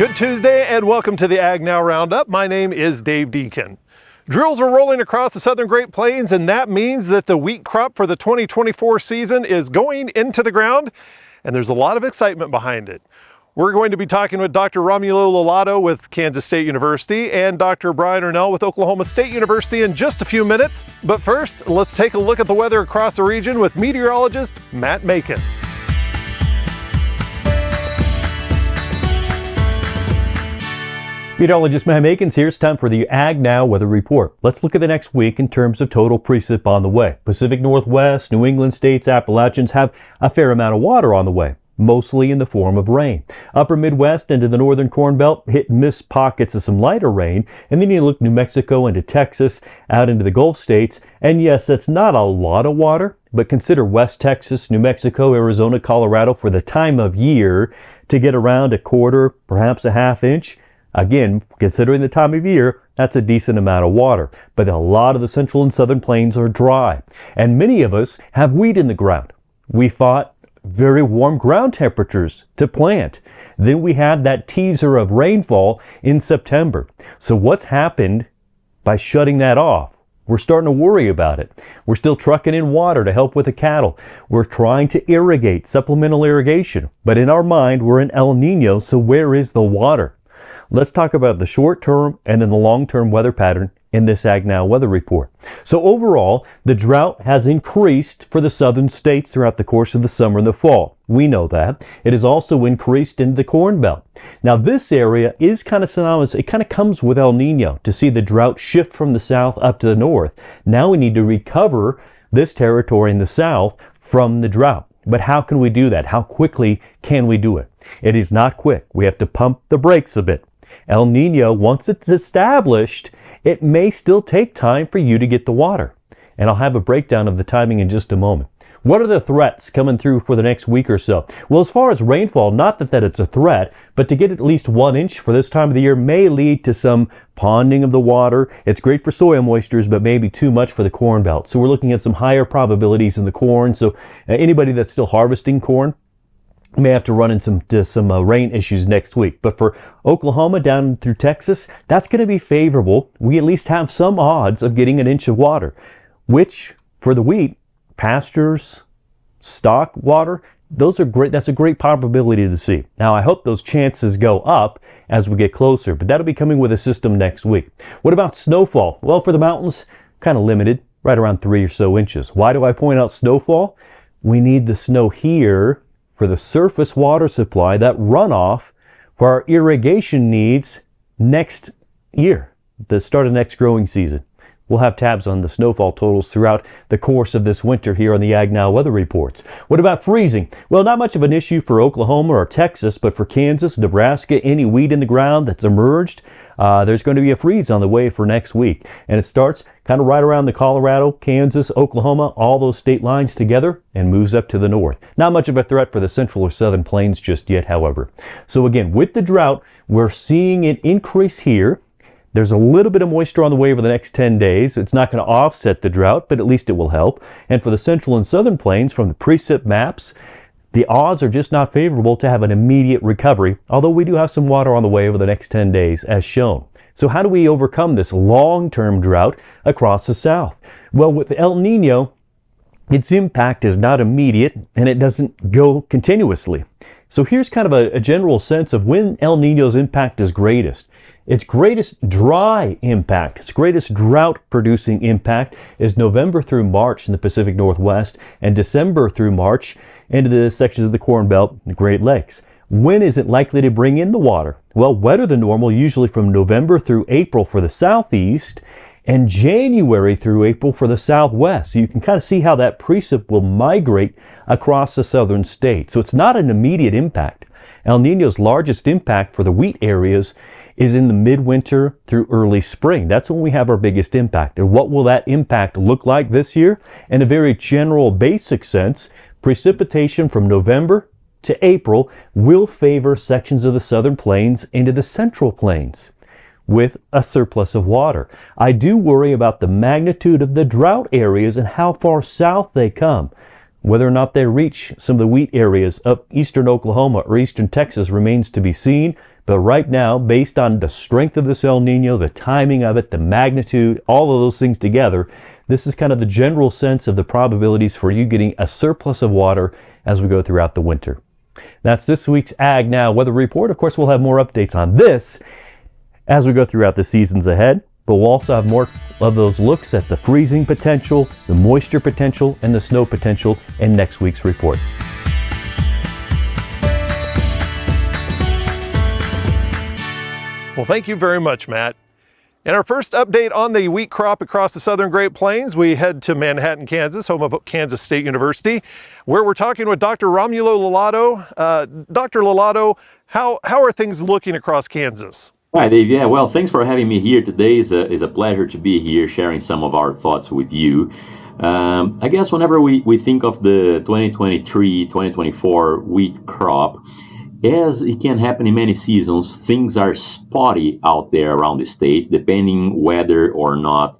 Good Tuesday and welcome to the AgNow Roundup. My name is Dave Deacon. Drills are rolling across the southern Great Plains, and that means that the wheat crop for the 2024 season is going into the ground, and there's a lot of excitement behind it. We're going to be talking with Dr. Romulo Lolotto with Kansas State University and Dr. Brian Arnall with Oklahoma State University in just a few minutes. But first, let's take a look at the weather across the region with meteorologist Matt Makens. Meteorologist Matt Makens here. It's time for the AgNow weather report. Let's look at the next week in terms of total precip on the way. Pacific Northwest, New England states, Appalachians have a fair amount of water on the way, mostly in the form of rain. Upper Midwest into the northern Corn Belt, hit and miss pockets of some lighter rain. And then you look New Mexico into Texas, out into the Gulf states. And yes, that's not a lot of water, but consider West Texas, New Mexico, Arizona, Colorado for the time of year to get around a quarter, perhaps a half inch. Again, considering the time of year, that's a decent amount of water. But a lot of the central and southern plains are dry. And many of us have wheat in the ground. We fought very warm ground temperatures to plant. Then we had that teaser of rainfall in September. So what's happened by shutting that off? We're starting to worry about it. We're still trucking in water to help with the cattle. We're trying to irrigate, supplemental irrigation. But in our mind, we're in El Nino, so where is the water? Let's talk about the short-term and then the long-term weather pattern in this AgNow weather report. So overall, the drought has increased for the southern states throughout the course of the summer and the fall. We know that. It has also increased in the Corn Belt. Now this area is kind of synonymous. It kind of comes with El Nino to see the drought shift from the south up to the north. Now we need to recover this territory in the south from the drought. But how can we do that? How quickly can we do it? It is not quick. We have to pump the brakes a bit. El Nino, once it's established, it may still take time for you to get the water. And I'll have a breakdown of the timing in just a moment. What are the threats coming through for the next week or so? Well, as far as rainfall, not that it's a threat, but to get at least 1 inch for this time of the year may lead to some ponding of the water. It's great for soil moistures, but maybe too much for the Corn Belt. So we're looking at some higher probabilities in the corn. So anybody that's still harvesting corn may have to run into some rain issues next week. But for Oklahoma down through Texas, that's going to be favorable. We at least have some odds of getting 1 inch of water, which for the wheat, pastures, stock water, those are great. That's a great probability to see. Now, I hope those chances go up as we get closer, but that'll be coming with a system next week. What about snowfall? Well, for the mountains, kind of limited, right around 3 or so inches. Why do I point out snowfall? We need the snow here for the surface water supply, that runoff for our irrigation needs next year, the start of next growing season. We'll have tabs on the snowfall totals throughout the course of this winter here on the AgNow weather reports. What about freezing? Well, not much of an issue for Oklahoma or Texas, but for Kansas, Nebraska, any wheat in the ground that's emerged, there's going to be a freeze on the way for next week. And it starts kind of right around the Colorado, Kansas, Oklahoma, all those state lines together and moves up to the north. Not much of a threat for the central or southern plains just yet, however. So again, with the drought, we're seeing it increase here. There's a little bit of moisture on the way over the next 10 days. It's not going to offset the drought, but at least it will help. And for the central and southern plains, from the precip maps, the odds are just not favorable to have an immediate recovery, although we do have some water on the way over the next 10 days as shown. So how do we overcome this long-term drought across the south? Well, with El Nino, its impact is not immediate and it doesn't go continuously. So here's kind of a general sense of when El Nino's impact is greatest. Its greatest dry impact, its greatest drought-producing impact is November through March in the Pacific Northwest and December through March into the sections of the Corn Belt and the Great Lakes. When is it likely to bring in the water? Well, wetter than normal, usually from November through April for the southeast and January through April for the southwest. So you can kind of see how that precip will migrate across the southern states. So it's not an immediate impact. El Nino's largest impact for the wheat areas is in the midwinter through early spring. That's when we have our biggest impact. And what will that impact look like this year? In a very general, basic sense, precipitation from November to April will favor sections of the southern plains into the central plains with a surplus of water. I do worry about the magnitude of the drought areas and how far south they come. Whether or not they reach some of the wheat areas up eastern Oklahoma or eastern Texas remains to be seen, But right now, based on the strength of this El Nino, the timing of it, the magnitude, all of those things together, this is kind of the general sense of the probabilities for you getting a surplus of water as we go throughout the winter. That's this week's AgNow Weather Report. Of course, we'll have more updates on this as we go throughout the seasons ahead, but we'll also have more of those looks at the freezing potential, the moisture potential, and the snow potential in next week's report. Well, thank you very much, Matt. In our first update on the wheat crop across the southern Great Plains, we head to Manhattan, Kansas, home of Kansas State University, where we're talking with Dr. Romulo Lolotto. Dr. Lolotto, how are things looking across Kansas? Hi, Dave. Yeah, well, thanks for having me here today. It's a pleasure to be here sharing some of our thoughts with you. I guess whenever we think of the 2023-2024 wheat crop, as it can happen in many seasons, things are spotty out there around the state, depending whether or not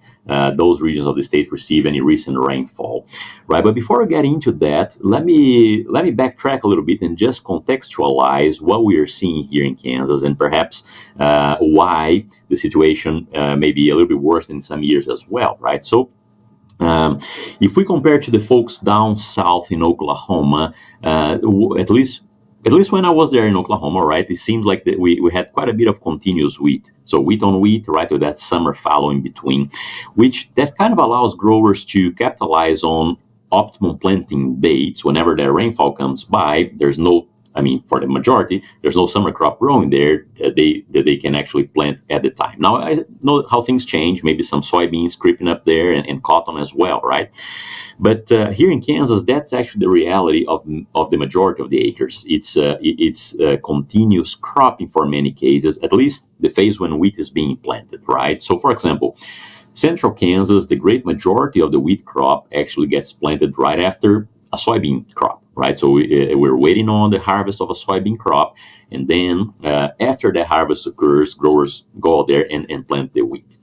those regions of the state receive any recent rainfall, right? But before I get into that, let me backtrack a little bit and just contextualize what we are seeing here in Kansas, and perhaps why the situation may be a little bit worse in some years as well, right? So if we compare to the folks down south in Oklahoma, at least when I was there in Oklahoma, right, it seems like that we had quite a bit of continuous wheat. So wheat on wheat, right, with that summer fallow in between, which that kind of allows growers to capitalize on optimum planting dates. Whenever their rainfall comes by, for the majority, there's no summer crop growing there that they can actually plant at the time. Now, I know how things change, maybe some soybeans creeping up there and cotton as well, right? But here in Kansas, that's actually the reality of the majority of the acres. It's continuous cropping for many cases, at least the phase when wheat is being planted, right? So, for example, central Kansas, the great majority of the wheat crop actually gets planted right after a soybean crop, right? So we're waiting on the harvest of a soybean crop, and then after the harvest occurs, growers go out there and plant the wheat.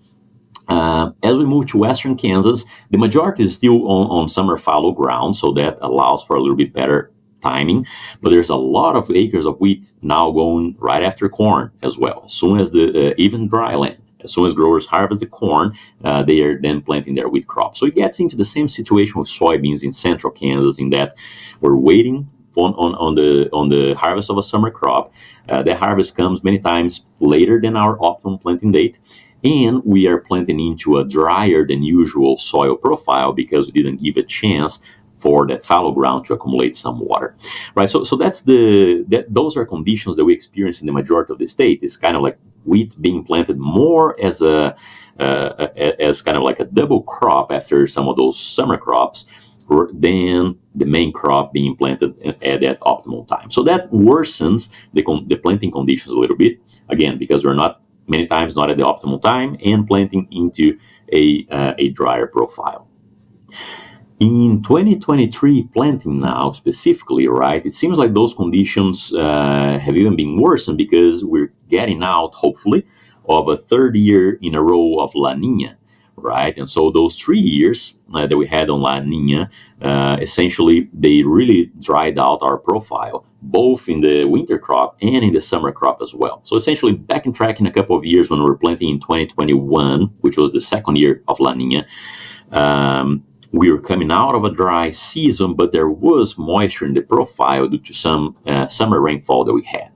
As we move to western Kansas, the majority is still on summer fallow ground, so that allows for a little bit better timing. But there's a lot of acres of wheat now going right after corn as well. As soon as even dry land, as soon as growers harvest the corn, they are then planting their wheat crop. So it gets into the same situation with soybeans in central Kansas, in that we're waiting on the harvest of a summer crop. The harvest comes many times later than our optimum planting date. And we are planting into a drier than usual soil profile because we didn't give a chance for that fallow ground to accumulate some water, right? So those are conditions that we experience in the majority of the state. It's kind of like wheat being planted more as kind of like a double crop after some of those summer crops, than the main crop being planted at that optimal time. So that worsens the planting conditions a little bit, again, because we're many times not at the optimal time and planting into a drier profile. In 2023 planting now specifically, right, it seems like those conditions have even been worsened because we're getting out, hopefully, of a third year in a row of La Nina, right? And so those 3 years that we had on La Nina, essentially, they really dried out our profile, both in the winter crop and in the summer crop as well. So essentially, back in track in a couple of years when we were planting in 2021, which was the second year of La Nina, we were coming out of a dry season, but there was moisture in the profile due to some summer rainfall that we had.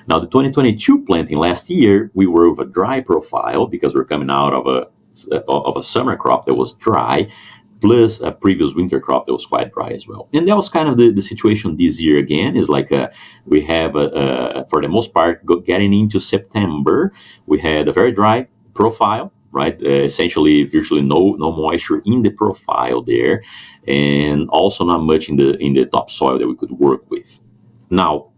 Now, the 2022 planting last year, we were with a dry profile because we're coming out of a summer crop that was dry, plus a previous winter crop that was quite dry as well. And that was kind of the situation this year again, is like we have, for the most part, getting into September, we had a very dry profile, right? Essentially, virtually no moisture in the profile there, and also not much in the topsoil that we could work with. Now,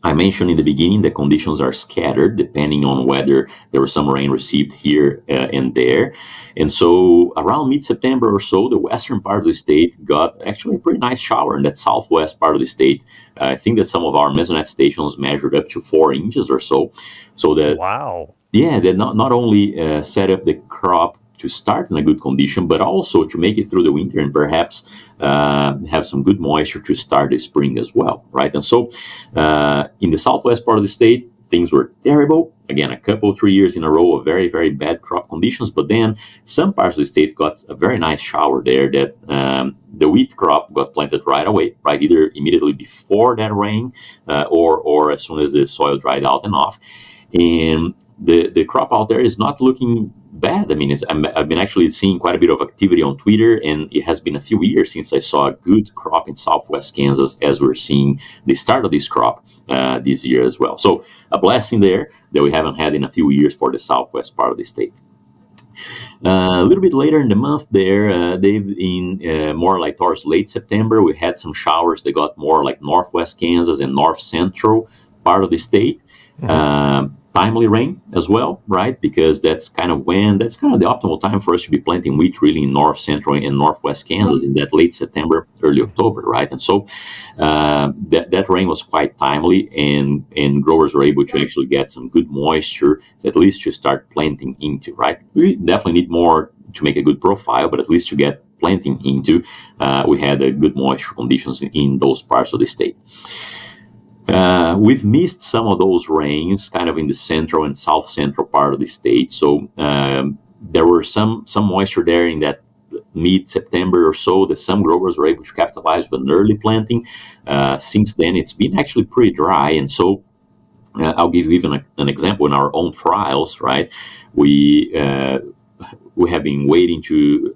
I mentioned in the beginning that conditions are scattered depending on whether there was some rain received here and there. And so around mid-September or so, the western part of the state got actually a pretty nice shower in that southwest part of the state. I think that some of our mesonet stations measured up to 4 inches or so. So that, wow. Yeah, that not only set up the crop to start in a good condition, but also to make it through the winter and perhaps have some good moisture to start the spring as well, right? And so in the southwest part of the state, things were terrible. Again, a couple, 3 years in a row of very, very bad crop conditions. But then some parts of the state got a very nice shower there that the wheat crop got planted right away, right? Either immediately before that rain or as soon as the soil dried out enough. And the crop out there is not looking bad. I mean, I've been actually seeing quite a bit of activity on Twitter, and it has been a few years since I saw a good crop in Southwest Kansas, as we're seeing the start of this crop this year as well. So a blessing there that we haven't had in a few years for the southwest part of the state. A little bit later in the month there, more like towards late September, we had some showers that got more like northwest Kansas and north central part of the state. Timely rain as well, right? Because that's kind of the optimal time for us to be planting wheat really in north central and northwest Kansas in that late September, early October, right? And so that rain was quite timely, and growers were able to actually get some good moisture, at least to start planting into, right? We definitely need more to make a good profile, but at least to get planting into, we had good moisture conditions in those parts of the state. We've missed some of those rains kind of in the central and south central part of the state. So there were some moisture there in that mid-September or so that some growers were able to capitalize with an early planting. Since then, it's been actually pretty dry. And so I'll give you even an example in our own trials, right? We have been waiting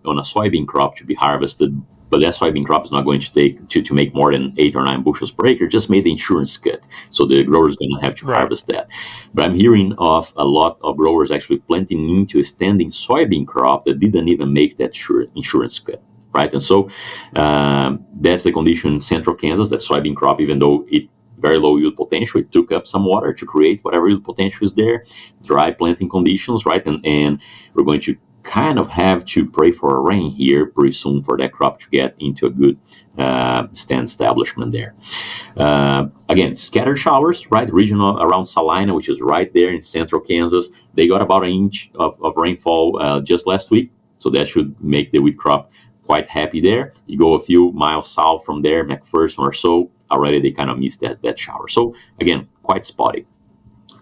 on a soybean crop to be harvested, but that soybean crop is not going to make more than 8 or 9 bushels per acre. Just made the insurance cut, so the grower is going to have to harvest that. But I'm hearing of a lot of growers actually planting into a standing soybean crop that didn't even make that insurance cut, right? And so that's the condition in central Kansas. That soybean crop, even though it very low yield potential, it took up some water to create whatever yield potential is there. Dry planting conditions, right? And we're going to kind of have to pray for a rain here pretty soon for that crop to get into a good stand establishment there. Again, scattered showers, right? Regional around Salina, which is right there in central Kansas. They got about an inch of rainfall just last week. So that should make the wheat crop quite happy there. You go a few miles south from there, McPherson or so, already they kind of missed that shower. So again, quite spotty.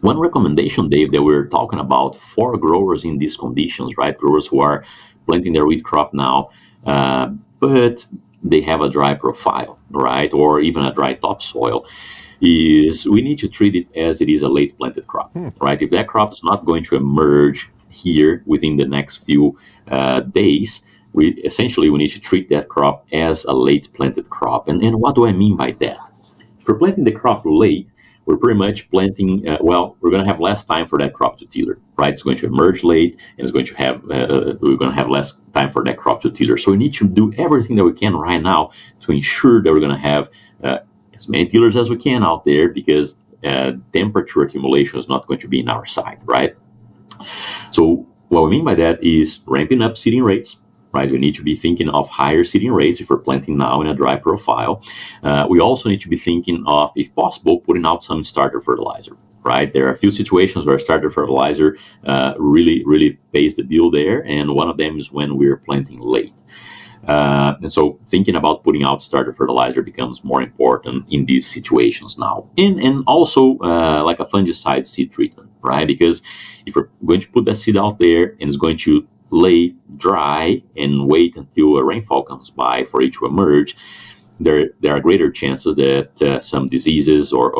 One recommendation, Dave, that we're talking about for growers in these conditions, right? Growers who are planting their wheat crop now, but they have a dry profile, right? Or even a dry topsoil, is we need to treat it as it is a late planted crop, right? If that crop is not going to emerge here within the next few days, we need to treat that crop as a late planted crop. And what do I mean by that? If we're planting the crop late, we're pretty much planting, we're going to have less time for that crop to tether, right? It's going to emerge late, and we're going to have less time for that crop to tether. So we need to do everything that we can right now to ensure that we're going to have as many tillers as we can out there, because temperature accumulation is not going to be in our side, right? So what we mean by that is ramping up seeding rates, right? We need to be thinking of higher seeding rates if we're planting now in a dry profile. We also need to be thinking of, if possible, putting out some starter fertilizer, right? There are a few situations where starter fertilizer really, really pays the bill there, and one of them is when we're planting late. And so thinking about putting out starter fertilizer becomes more important in these situations now. And also like a fungicide seed treatment, right? Because if we're going to put that seed out there and it's going to lay dry and wait until a rainfall comes by for it to emerge, there are greater chances that some diseases or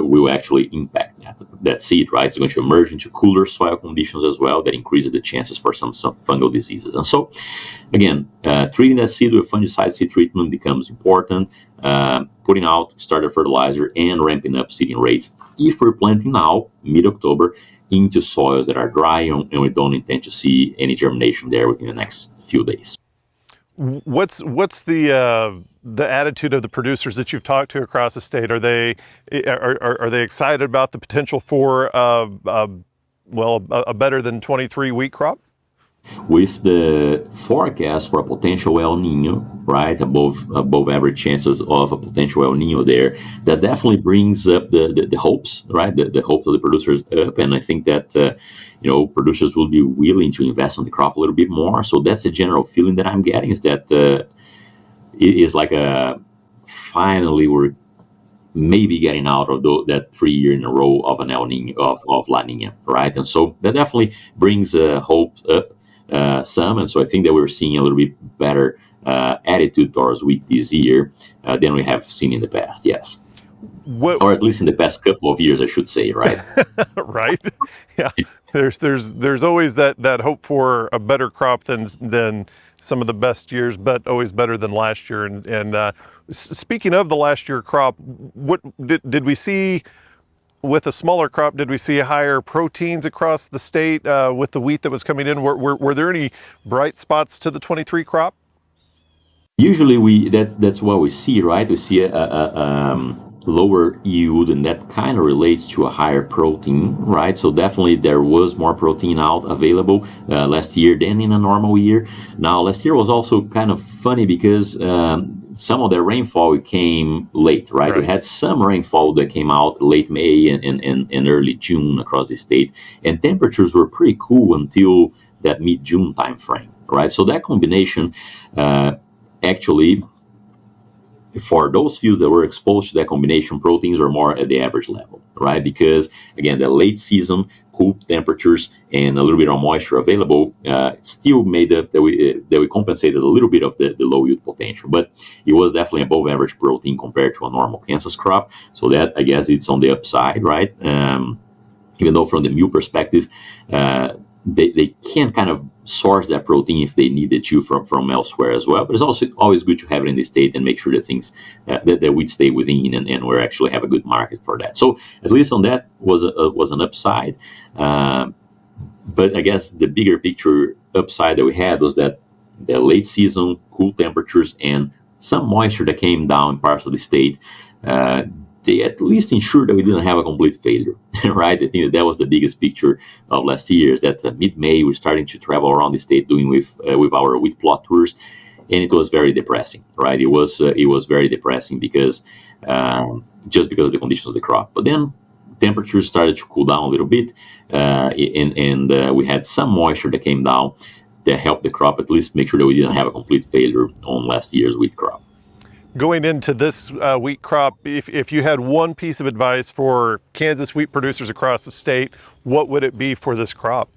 will actually impact that seed, right? It's going to emerge into cooler soil conditions as well. That increases the chances for some fungal diseases. And so, again, treating that seed with fungicide seed treatment becomes important. Putting out starter fertilizer and ramping up seeding rates if we're planting now, mid-October, into soils that are dry and we don't intend to see any germination there within the next few days. What's the attitude of the producers that you've talked to across the state? Are they excited about the potential for a better than 23 wheat crop? With the forecast for a potential El Nino, right, above average chances of a potential El Nino there, that definitely brings up the hopes, right, the hopes of the producers up, and I think that producers will be willing to invest in the crop a little bit more. So that's the general feeling that I'm getting, is that it is like finally we're maybe getting out of that 3 year in a row of an El Nino of La Nina, right? And so that definitely brings hope up some, and so I think that we're seeing a little bit better attitude towards wheat this year than we have seen in the past. Yes, or at least in the past couple of years, I should say, right? Right? Yeah. There's always that hope for a better crop than some of the best years, but always better than last year. And speaking of the last year crop, what did we see with a smaller crop? Did we see higher proteins across the state with the wheat that was coming in? Were there any bright spots to the 23 crop? Usually that's what we see, right? We see a lower yield, and that kind of relates to a higher protein, right? So definitely there was more protein out available last year than in a normal year. Now, last year was also kind of funny because some of the rainfall came late, right? We had some rainfall that came out late May and early June across the state, and temperatures were pretty cool until that mid-June time frame, right? So that combination actually, for those fields that were exposed to that combination, proteins were more at the average level, right? Because again, the late season cool temperatures and a little bit of moisture available still made up that we compensated a little bit of the low yield potential, but it was definitely above average protein compared to a normal Kansas crop. So that, I guess, it's on the upside, right? Even though from the meal perspective, they can kind of source that protein if they needed to from elsewhere as well. But it's also always good to have it in the state and make sure that things that we stay within and we actually have a good market for that. So at least on that was an upside. But I guess the bigger picture upside that we had was that the late season cool temperatures and some moisture that came down in parts of the state, they at least ensured that we didn't have a complete failure, right? I think that was the biggest picture of last year, is that mid-May we're starting to travel around the state doing with our wheat plot tours, and it was very depressing, right? It was very depressing because just because of the conditions of the crop. But then temperatures started to cool down a little bit, and we had some moisture that came down that helped the crop at least make sure that we didn't have a complete failure on last year's wheat crop. Going into this wheat crop, if you had one piece of advice for Kansas wheat producers across the state, what would it be for this crop?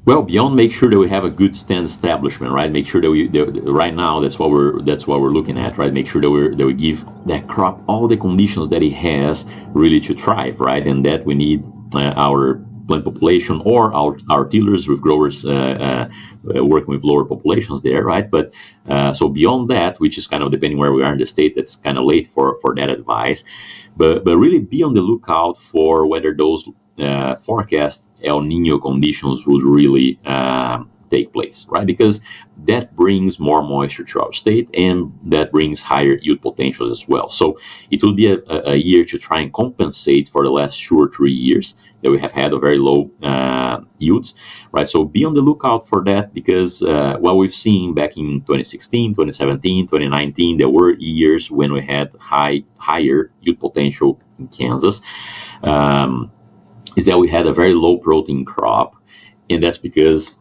Well, beyond make sure that we have a good stand establishment, right? Make sure that right now that's what we're looking at, right? Make sure that we give that crop all the conditions that it has really to thrive, right? And that we need our plant population or our tillers with growers working with lower populations there, right? But so beyond that, which is kind of depending where we are in the state, that's kind of late for that advice. But really be on the lookout for whether those forecast El Nino conditions would really take place, right? Because that brings more moisture to our state and that brings higher yield potential as well. So it will be a year to try and compensate for the last 2 or 3 years that we have had a very low yields, right? So be on the lookout for that, because what we've seen back in 2016, 2017, 2019, there were years when we had higher yield potential in Kansas. Is that we had a very low protein crop, and that's because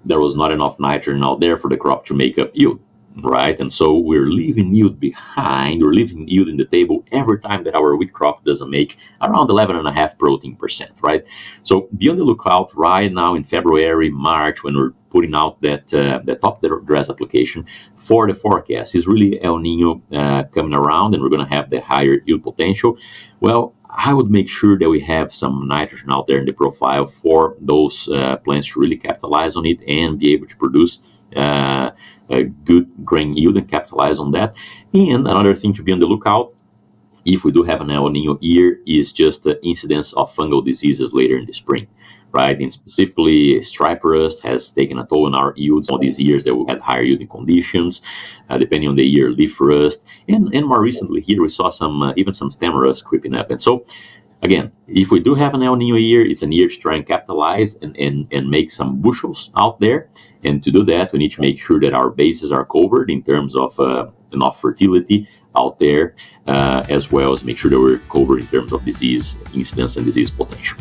there was not enough nitrogen out there for the crop to make up yield, right? And so we're leaving yield behind, we're leaving yield in the table every time that our wheat crop doesn't make around 11.5 protein percent, right? So be on the lookout right now in February, March, when we're putting out that top dress application for the forecast. Is really El Nino coming around, and we're going to have the higher yield potential. Well, I would make sure that we have some nitrogen out there in the profile for those plants to really capitalize on it and be able to produce a good grain yield and capitalize on that. And another thing to be on the lookout, if we do have an El Nino year, is just the incidence of fungal diseases later in the spring, right? And specifically, stripe rust has taken a toll on our yields all these years that we had higher yielding conditions, depending on the year, leaf rust. And more recently here, we saw even some stem rust creeping up. And so, again, if we do have an El Nino year, it's a year to try and capitalize and make some bushels out there. And to do that, we need to make sure that our bases are covered in terms of enough fertility out there, as well as make sure that we're covered in terms of disease incidence and disease potential.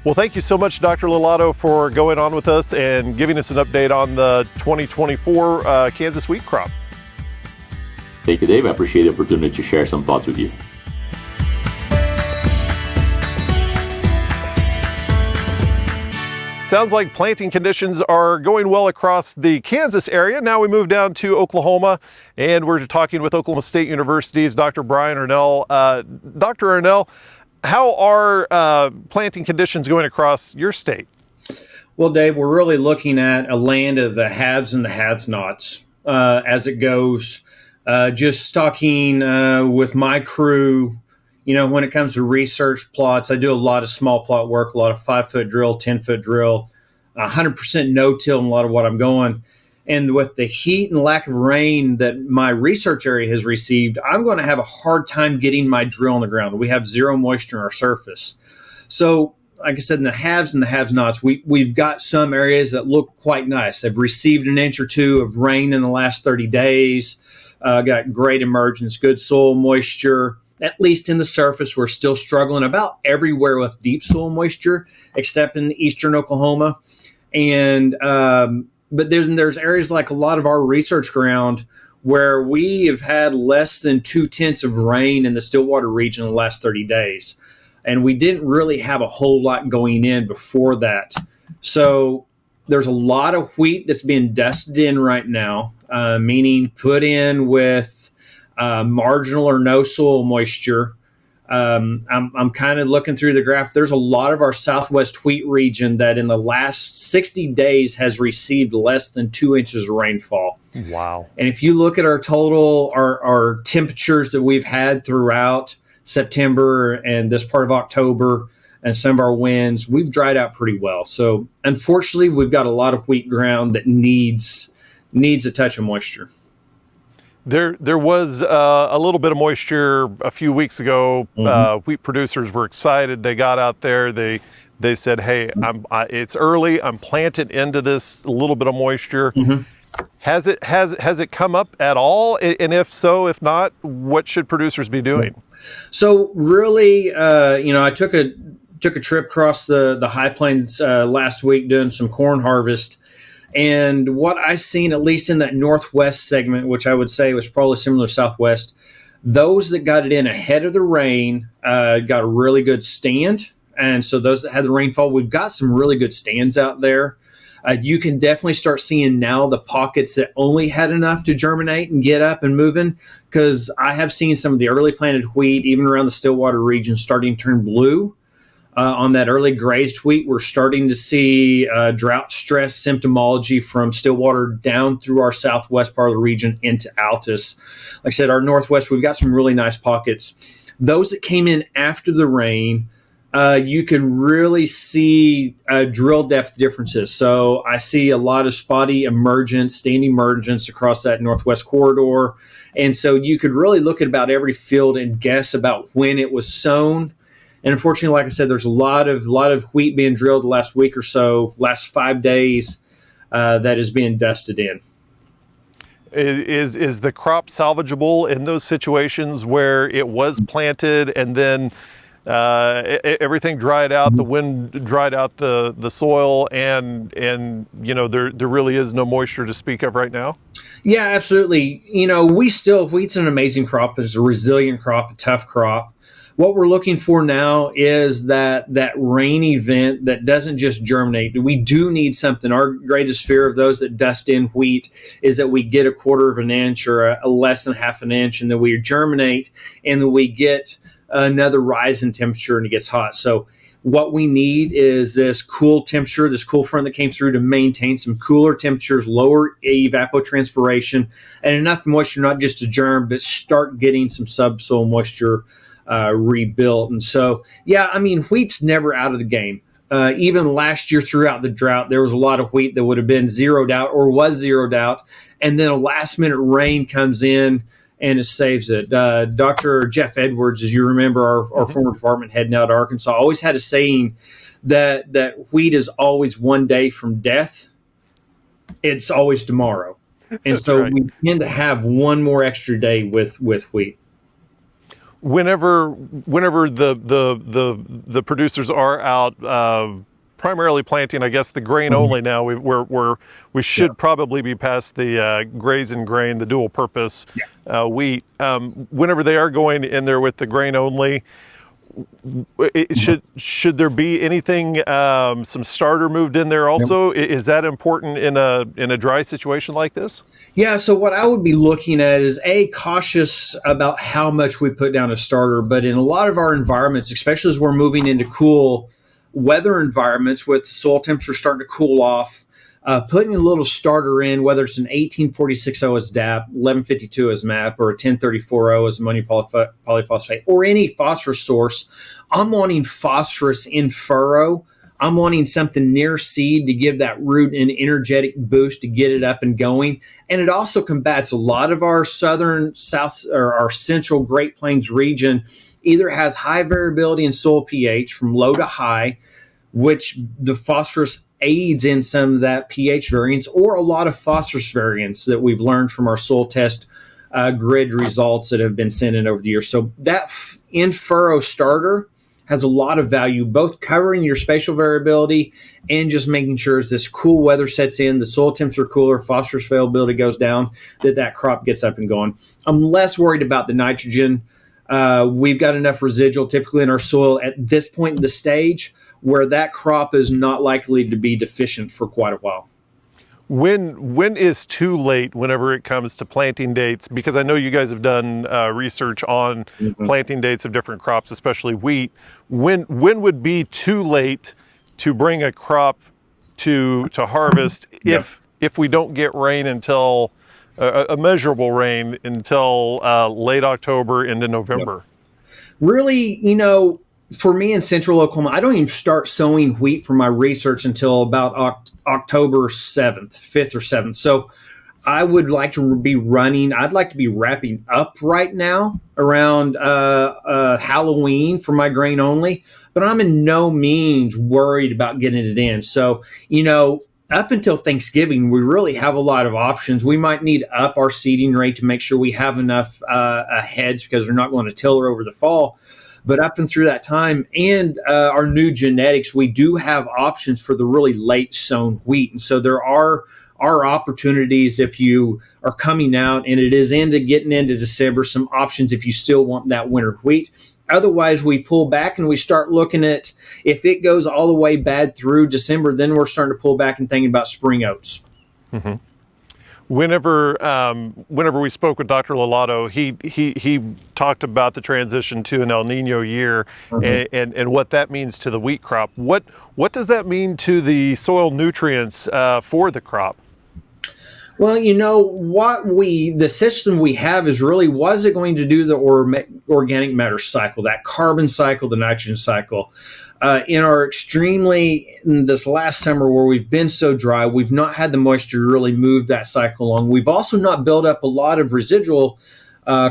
Well, thank you so much, Dr. Lolotto, for going on with us and giving us an update on the 2024 Kansas wheat crop. Thank you, Dave. I appreciate the opportunity to share some thoughts with you. Sounds like planting conditions are going well across the Kansas area. Now we move down to Oklahoma, and we're talking with Oklahoma State University's Dr. Brian Arnall. Dr. Arnall, how are planting conditions going across your state? Well, Dave, we're really looking at a land of the haves and the have-nots as it goes. Just talking with my crew, when it comes to research plots, I do a lot of small plot work, a lot of 5-foot drill, 10-foot drill, 100% no-till in a lot of what I'm going. And with the heat and lack of rain that my research area has received, I'm going to have a hard time getting my drill on the ground. We have zero moisture on our surface. So, like I said, in the haves and the have-nots, we've got some areas that look quite nice. They've received an inch or two of rain in the last 30 days, got great emergence, good soil moisture. At least in the surface, we're still struggling about everywhere with deep soil moisture, except in eastern Oklahoma. And but there's areas like a lot of our research ground where we have had less than 2/10 of rain in the Stillwater region in the last 30 days. And we didn't really have a whole lot going in before that. So there's a lot of wheat that's being dusted in right now, meaning put in with marginal or no soil moisture. I'm kind of looking through the graph. There's a lot of our southwest wheat region that in the last 60 days has received less than 2 inches of rainfall. Wow. And if you look at our total, our temperatures that we've had throughout September and this part of October and some of our winds, we've dried out pretty well. So unfortunately, we've got a lot of wheat ground that needs a touch of moisture. There was a little bit of moisture a few weeks ago. Wheat producers were excited. They got out there. They said, "Hey, it's early. I'm planted into this little bit of moisture." Has it come up at all? And if so, if not, what should producers be doing? So really, I took a trip across the high plains last week doing some corn harvest. And what I seen, at least in that northwest segment, which I would say was probably similar to southwest, those that got it in ahead of the rain got a really good stand. And so those that had the rainfall, we've got some really good stands out there. You can definitely start seeing now the pockets that only had enough to germinate and get up and moving, because I have seen some of the early planted wheat, even around the Stillwater region, starting to turn blue. On that early grazed wheat, we're starting to see drought stress symptomology from Stillwater down through our southwest part of the region into Altus. Like I said, our northwest, we've got some really nice pockets. Those that came in after the rain, you can really see drill depth differences. So I see a lot of spotty emergence, standing emergence across that northwest corridor. And so you could really look at about every field and guess about when it was sown. And unfortunately, like I said, there's a lot of wheat being drilled the last week or so, last 5 days, that is being dusted in. Is the crop salvageable in those situations where it was planted and then everything dried out, the wind dried out the soil, and there really is no moisture to speak of right now? Yeah, absolutely. Wheat's an amazing crop. It's a resilient crop, a tough crop. What we're looking for now is that rain event that doesn't just germinate. We do need something. Our greatest fear of those that dust in wheat is that we get a quarter of an inch or a less than half an inch, and then we germinate, and then we get another rise in temperature and it gets hot. So what we need is this cool temperature, this cool front that came through to maintain some cooler temperatures, lower evapotranspiration, and enough moisture not just to germ, but start getting some subsoil moisture rebuilt. And so, wheat's never out of the game. Even last year throughout the drought, there was a lot of wheat that would have been zeroed out or was zeroed out. And then a last minute rain comes in and it saves it. Dr. Jeff Edwards, as you remember, our former department head now at Arkansas, always had a saying that wheat is always one day from death. It's always tomorrow. And so right. We tend to have one more extra day with wheat. Whenever the producers are out primarily planting, I guess, the grain only now. We should probably be past the graze and grain, the dual purpose wheat. Whenever they are going in there with the grain only, should there be anything, some starter moved in there also? Is that important in a dry situation like this? Yeah, so what I would be looking at is cautious about how much we put down a starter, but in a lot of our environments, especially as we're moving into cool weather environments with soil temperature starting to cool off, putting a little starter in, whether it's an 1846O as DAP, 1152 as MAP, or a 1034O as ammonium polyphosphate, or any phosphorus source, I'm wanting phosphorus in furrow. I'm wanting something near seed to give that root an energetic boost to get it up and going. And it also combats a lot of our southern, south, or our central Great Plains region either has high variability in soil pH from low to high, which the phosphorus aids in some of that pH variance, or a lot of phosphorus variance that we've learned from our soil test grid results that have been sent in over the years. So that in furrow starter has a lot of value, both covering your spatial variability and just making sure as this cool weather sets in, the soil temps are cooler, phosphorus availability goes down, that crop gets up and going. I'm less worried about the nitrogen. We've got enough residual typically in our soil at this point in the stage where that crop is not likely to be deficient for quite a while. When is too late whenever it comes to planting dates? Because I know you guys have done research on planting dates of different crops, especially wheat. When would be too late to bring a crop to harvest if we don't get rain until a measurable rain until late October into November? Really, for me in central Oklahoma, I don't even start sowing wheat for my research until about October 7th, 5th or 7th. So I would like to be I'd like to be wrapping up right now around Halloween for my grain only, but I'm in no means worried about getting it in. So, up until Thanksgiving, we really have a lot of options. We might need to up our seeding rate to make sure we have enough heads because we're not going to tiller over the fall. But up and through that time and our new genetics, we do have options for the really late sown wheat. And so there are opportunities if you are coming out and it is getting into December, some options if you still want that winter wheat. Otherwise, we pull back and we start looking at if it goes all the way bad through December, then we're starting to pull back and thinking about spring oats. Mm-hmm. Whenever we spoke with Dr. Lolotto, he talked about the transition to an El Nino year and what that means to the wheat crop. What does that mean to the soil nutrients for the crop? Well, the system we have is really, was it going to do the organic matter cycle, that carbon cycle, the nitrogen cycle? In this last summer where we've been so dry, we've not had the moisture to really move that cycle along. We've also not built up a lot of residual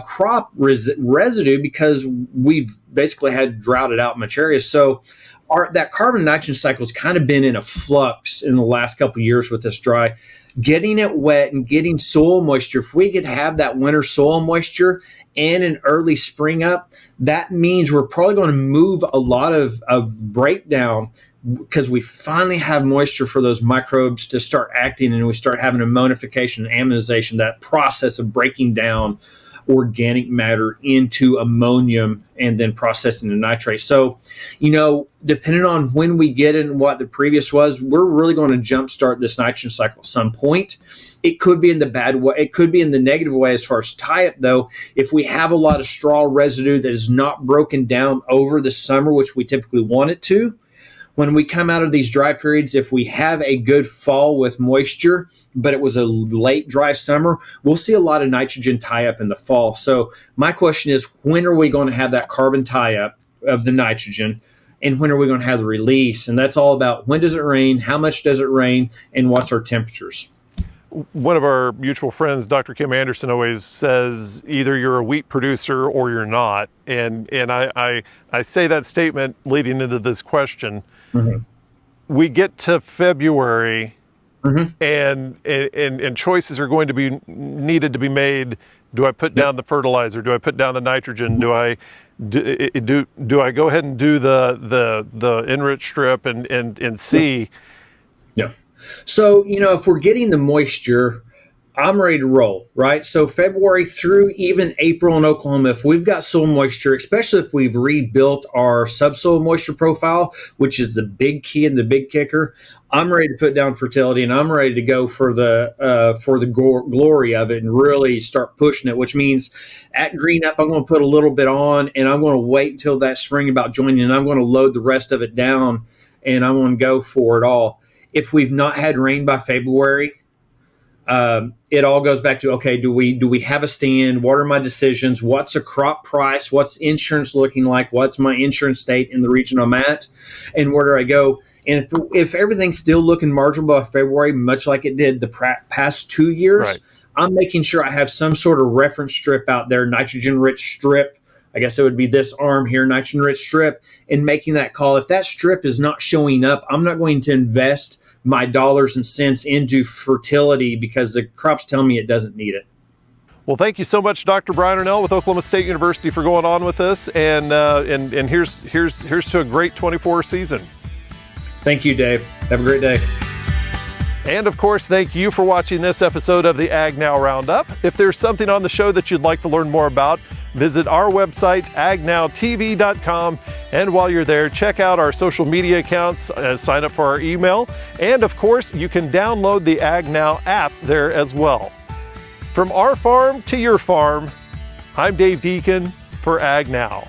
crop residue because we've basically had droughted out much areas. So that carbon nitrogen cycle has kind of been in a flux in the last couple of years with this dry. Getting it wet and getting soil moisture, if we could have that winter soil moisture and an early spring up, that means we're probably going to move a lot of breakdown because we finally have moisture for those microbes to start acting and we start having ammonification and ammonization, that process of breaking down organic matter into ammonium and then processing to nitrate. So, depending on when we get it and what the previous was, we're really going to jumpstart this nitrogen cycle at some point. It could be in the bad way. It could be in the negative way as far as tie-up, though. If we have a lot of straw residue that is not broken down over the summer, which we typically want it to, when we come out of these dry periods, if we have a good fall with moisture, but it was a late dry summer, we'll see a lot of nitrogen tie-up in the fall. So my question is, when are we going to have that carbon tie-up of the nitrogen? And when are we going to have the release? And that's all about when does it rain, how much does it rain, and what's our temperatures? One of our mutual friends, Dr. Kim Anderson, always says either you're a wheat producer or you're not. And I say that statement leading into this question. Mm-hmm. We get to February and choices are going to be needed to be made. Do I put down the fertilizer? Do I put down the nitrogen? Do I go ahead and do the enrich strip and see? Yeah. So, if we're getting the moisture, I'm ready to roll, right? So February through even April in Oklahoma, if we've got soil moisture, especially if we've rebuilt our subsoil moisture profile, which is the big key and the big kicker, I'm ready to put down fertility, and I'm ready to go for the glory of it and really start pushing it, which means at green up, I'm going to put a little bit on, and I'm going to wait until that spring about joining, and I'm going to load the rest of it down, and I'm going to go for it all. If we've not had rain by February, it all goes back to, okay, do we have a stand? What are my decisions? What's a crop price? What's insurance looking like? What's my insurance state in the region I'm at? And where do I go? And if everything's still looking marginal by February, much like it did the past 2 years, right, I'm making sure I have some sort of reference strip out there, nitrogen-rich strip. I guess it would be this arm here, nitrogen-rich strip, and making that call. If that strip is not showing up, I'm not going to invest my dollars and cents into fertility because the crops tell me it doesn't need it. Well, thank you so much, Dr. Brian Arnall with Oklahoma State University, for going on with us, and here's to a great 24 season. Thank you, Dave. Have a great day. And of course, thank you for watching this episode of the AgNow Roundup. If there's something on the show that you'd like to learn more about, visit our website, agnowtv.com. And while you're there, check out our social media accounts, sign up for our email. And of course, you can download the AgNow app there as well. From our farm to your farm, I'm Dave Deacon for AgNow.